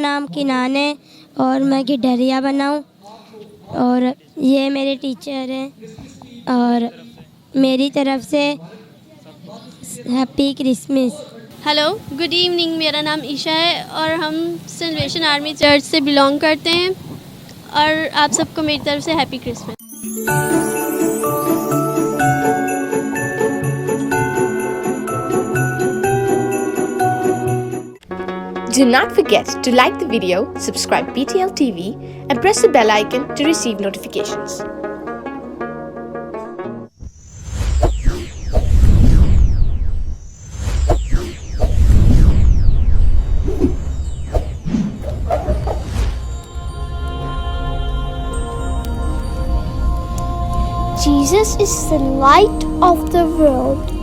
नाम किनान है और मैं गिडरिया बना हूँ और ये मेरे टीचर हैं और मेरी तरफ से happy Christmas. Hello, good evening. मेरा नाम ईशा है और हम सेलिब्रेशन आर्मी चर्च से बिलोंग करते हैं और आप सबको मेरी तरफ से happy Christmas. Do not forget to like the video, subscribe BTL TV and press the bell icon to receive notifications. Jesus is the light of the world.